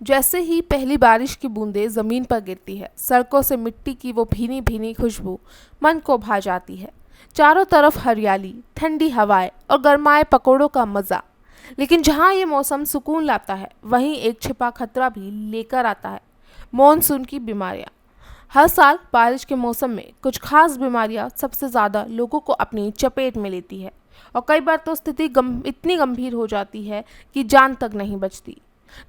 जैसे ही पहली बारिश की बूंदें जमीन पर गिरती है, सड़कों से मिट्टी की वो भीनी भीनी खुशबू मन को भा जाती है। चारों तरफ हरियाली, ठंडी हवाएं और गरमाए पकौड़ों का मज़ा। लेकिन जहाँ ये मौसम सुकून लाता है, वहीं एक छिपा खतरा भी लेकर आता है, मॉनसून की बीमारियाँ। हर साल बारिश के मौसम में कुछ खास बीमारियाँ सबसे ज़्यादा लोगों को अपनी चपेट में लेती है, और कई बार तो स्थिति इतनी गंभीर हो जाती है कि जान तक नहीं बचती।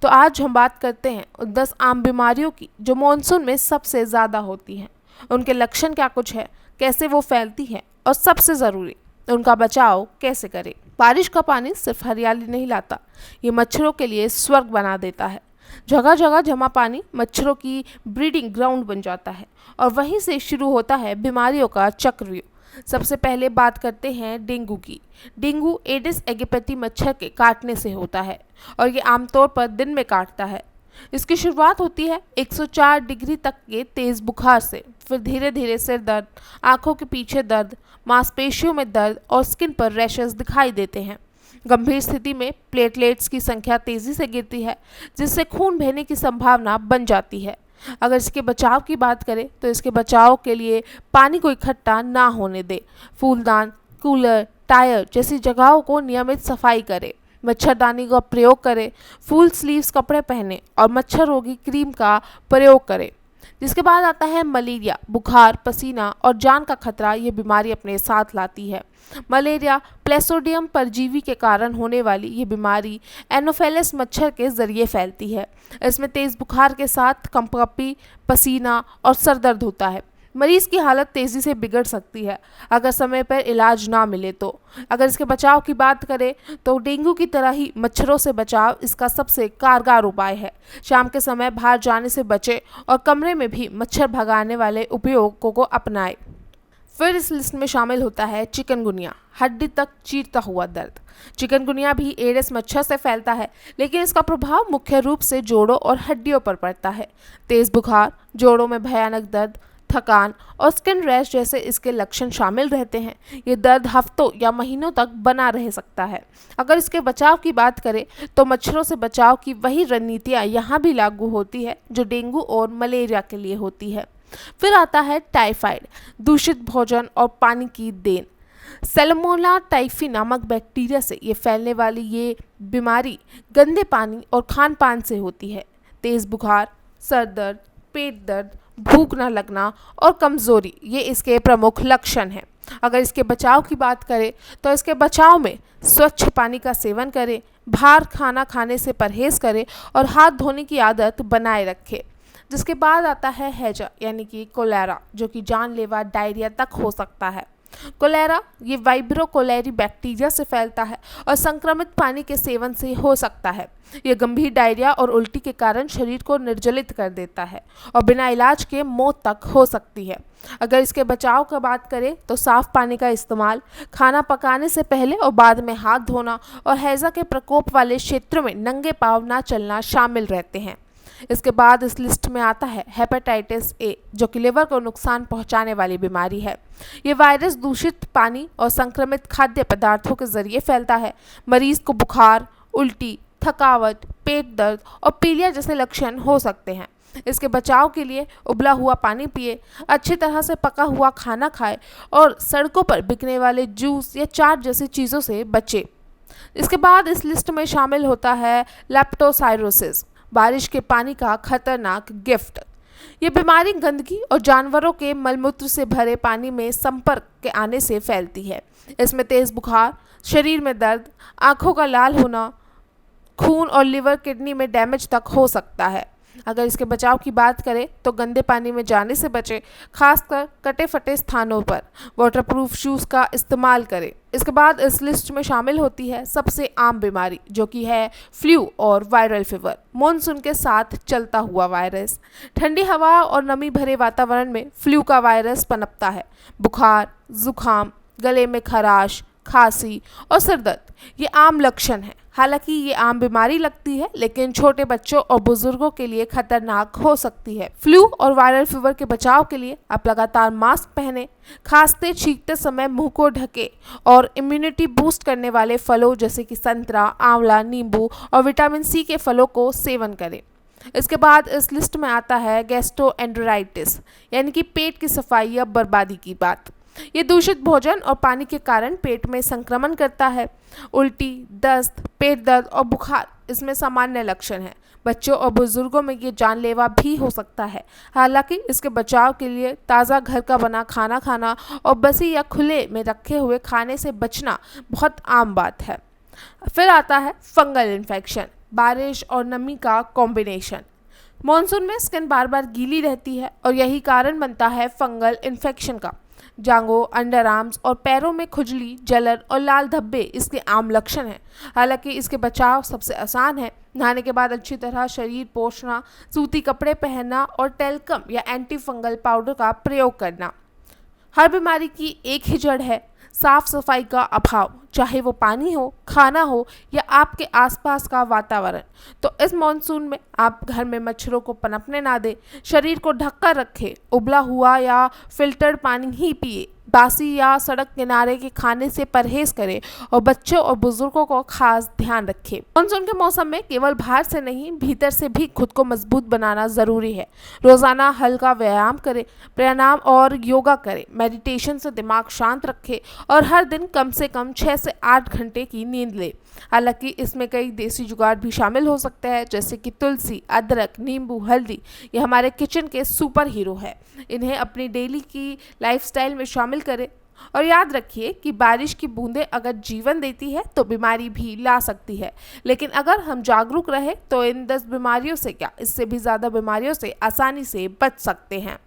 तो आज हम बात करते हैं उन 10 आम बीमारियों की जो मानसून में सबसे ज़्यादा होती हैं। उनके लक्षण क्या कुछ है, कैसे वो फैलती हैं, और सबसे ज़रूरी, उनका बचाव कैसे करें। बारिश का पानी सिर्फ हरियाली नहीं लाता, ये मच्छरों के लिए स्वर्ग बना देता है। जगह जगह जमा पानी मच्छरों की ब्रीडिंग ग्राउंड बन जाता है, और वहीं से शुरू होता है बीमारियों का चक्रव्यूह। सबसे पहले बात करते हैं डेंगू की। डेंगू एडिस एगिपेटी मच्छर के काटने से होता है, और ये आमतौर पर दिन में काटता है। इसकी शुरुआत होती है 104 डिग्री तक के तेज़ बुखार से, फिर धीरे धीरे सिर दर्द, आंखों के पीछे दर्द, मांसपेशियों में दर्द और स्किन पर रैशेस दिखाई देते हैं। गंभीर स्थिति में प्लेटलेट्स की संख्या तेज़ी से गिरती है, जिससे खून बहने की संभावना बन जाती है। अगर इसके बचाव की बात करें तो इसके बचाव के लिए पानी को इकट्ठा ना होने दे, फूलदान, कूलर, टायर जैसी जगहों को नियमित सफाई करें, मच्छरदानी का प्रयोग करें, फुल स्लीव्स कपड़े पहने और मच्छर रोगी क्रीम का प्रयोग करें। जिसके बाद आता है मलेरिया। बुखार, पसीना और जान का खतरा ये बीमारी अपने साथ लाती है। मलेरिया प्लेसोडियम परजीवी के कारण होने वाली ये बीमारी एनोफेलिस मच्छर के जरिए फैलती है। इसमें तेज़ बुखार के साथ कंपकपी, पसीना और सर दर्द होता है। मरीज की हालत तेज़ी से बिगड़ सकती है अगर समय पर इलाज ना मिले तो। अगर इसके बचाव की बात करें तो डेंगू की तरह ही मच्छरों से बचाव इसका सबसे कारगर उपाय है। शाम के समय बाहर जाने से बचें और कमरे में भी मच्छर भगाने वाले उपयोगों को अपनाएं। फिर इस लिस्ट में शामिल होता है चिकनगुनिया, हड्डी तक चीरता हुआ दर्द। चिकनगुनिया भी एडिस मच्छर से फैलता है, लेकिन इसका प्रभाव मुख्य रूप से जोड़ों और हड्डियों पर पड़ता है। तेज़ बुखार, जोड़ों में भयानक दर्द, थकान और स्किन रैश जैसे इसके लक्षण शामिल रहते हैं। ये दर्द हफ्तों या महीनों तक बना रह सकता है। अगर इसके बचाव की बात करें तो मच्छरों से बचाव की वही रणनीतियाँ यहाँ भी लागू होती है जो डेंगू और मलेरिया के लिए होती है। फिर आता है टाइफाइड, दूषित भोजन और पानी की देन। सैल्मोनेला टाइफी नामक बैक्टीरिया से ये फैलने वाली ये बीमारी गंदे पानी और खान पान से होती है। तेज़ बुखार, सर दर्द, पेट दर्द, भूख न लगना और कमज़ोरी ये इसके प्रमुख लक्षण हैं। अगर इसके बचाव की बात करें तो इसके बचाव में स्वच्छ पानी का सेवन करें, बाहर खाना खाने से परहेज़ करें और हाथ धोने की आदत बनाए रखें। जिसके बाद आता है हैजा यानी कि कोलेरा, जो कि जानलेवा डायरिया तक हो सकता है। कोलेरा ये वाइब्रो कोलेरी बैक्टीरिया से फैलता है और संक्रमित पानी के सेवन से हो सकता है। ये गंभीर डायरिया और उल्टी के कारण शरीर को निर्जलित कर देता है और बिना इलाज के मौत तक हो सकती है। अगर इसके बचाव की बात करें तो साफ पानी का इस्तेमाल, खाना पकाने से पहले और बाद में हाथ धोना और हैजा के प्रकोप वाले क्षेत्रों में नंगे पांव ना चलना शामिल रहते हैं। इसके बाद इस लिस्ट में आता है हेपेटाइटिस ए, जो कि लिवर को नुकसान पहुंचाने वाली बीमारी है। ये वायरस दूषित पानी और संक्रमित खाद्य पदार्थों के जरिए फैलता है। मरीज को बुखार, उल्टी, थकावट, पेट दर्द और पीलिया जैसे लक्षण हो सकते हैं। इसके बचाव के लिए उबला हुआ पानी पिए, अच्छी तरह से पका हुआ खाना खाए और सड़कों पर बिकने वाले जूस या चाट जैसी चीज़ों से बचे। इसके बाद इस लिस्ट में शामिल होता है लेप्टोस्पायरोसिस, बारिश के पानी का खतरनाक गिफ्ट। ये बीमारी गंदगी और जानवरों के मलमूत्र से भरे पानी में संपर्क के आने से फैलती है। इसमें तेज़ बुखार, शरीर में दर्द, आँखों का लाल होना, खून और लिवर किडनी में डैमेज तक हो सकता है। अगर इसके बचाव की बात करें तो गंदे पानी में जाने से बचें, खासकर कटे फटे स्थानों पर। वाटरप्रूफ शूज़ का इस्तेमाल करें। इसके बाद इस लिस्ट में शामिल होती है सबसे आम बीमारी, जो कि है फ्लू और वायरल फीवर, मॉनसून के साथ चलता हुआ वायरस। ठंडी हवा और नमी भरे वातावरण में फ्लू का वायरस पनपता है। बुखार, जुकाम, गले में खराश, खांसी और सिर दर्द ये आम लक्षण हैं। हालांकि ये आम बीमारी लगती है, लेकिन छोटे बच्चों और बुजुर्गों के लिए खतरनाक हो सकती है। फ्लू और वायरल फीवर के बचाव के लिए आप लगातार मास्क पहने, खांसते छींकते समय मुंह को ढके और इम्यूनिटी बूस्ट करने वाले फलों जैसे कि संतरा, आंवला, नींबू और विटामिन सी के फलों को सेवन करें। इसके बाद इस लिस्ट में आता है गैस्ट्रोएंटेराइटिस, यानी कि पेट की सफाई या बर्बादी की बात। ये दूषित भोजन और पानी के कारण पेट में संक्रमण करता है। उल्टी, दस्त, पेट दर्द और बुखार इसमें सामान्य लक्षण हैं। बच्चों और बुजुर्गों में ये जानलेवा भी हो सकता है। हालांकि इसके बचाव के लिए ताज़ा घर का बना खाना खाना और बसी या खुले में रखे हुए खाने से बचना बहुत आम बात है। फिर आता है फंगल इन्फेक्शन, बारिश और नमी का कॉम्बिनेशन। मॉनसून में स्किन बार बार गीली रहती है और यही कारण बनता है फंगल इन्फेक्शन का। जांघों, अंडर आर्म्स और पैरों में खुजली, जलन और लाल धब्बे इसके आम लक्षण हैं। हालांकि इसके बचाव सबसे आसान है। नहाने के बाद अच्छी तरह शरीर पोंछना, सूती कपड़े पहनना और टेल्कम या एंटी फंगल पाउडर का प्रयोग करना। हर बीमारी की एक ही जड़ है, साफ सफाई का अभाव, चाहे वो पानी हो, खाना हो या आपके आसपास का वातावरण। तो इस मॉनसून में आप घर में मच्छरों को पनपने ना दें, शरीर को ढककर रखें, उबला हुआ या फिल्टर्ड पानी ही पिए, बासी या सड़क किनारे के खाने से परहेज करें और बच्चों और बुजुर्गों को खास ध्यान रखें। मानसून के मौसम में केवल बाहर से नहीं, भीतर से भी खुद को मजबूत बनाना ज़रूरी है। रोज़ाना हल्का व्यायाम करें, प्राणायाम और योगा करें, मेडिटेशन से दिमाग शांत रखें और हर दिन कम से कम 6 से 8 घंटे की नींद लें। हालांकि इसमें कई देसी जुगाड़ भी शामिल हो सकते हैं, जैसे कि तुलसी, अदरक, नींबू, हल्दी। ये हमारे किचन के सुपर हीरो है। इन्हें अपनी डेली की लाइफस्टाइल में शामिल करें और याद रखिए कि बारिश की बूंदें अगर जीवन देती है तो बीमारी भी ला सकती है, लेकिन अगर हम जागरूक रहे तो इन 10 बीमारियों से क्या, इससे भी ज़्यादा बीमारियों से आसानी से बच सकते हैं।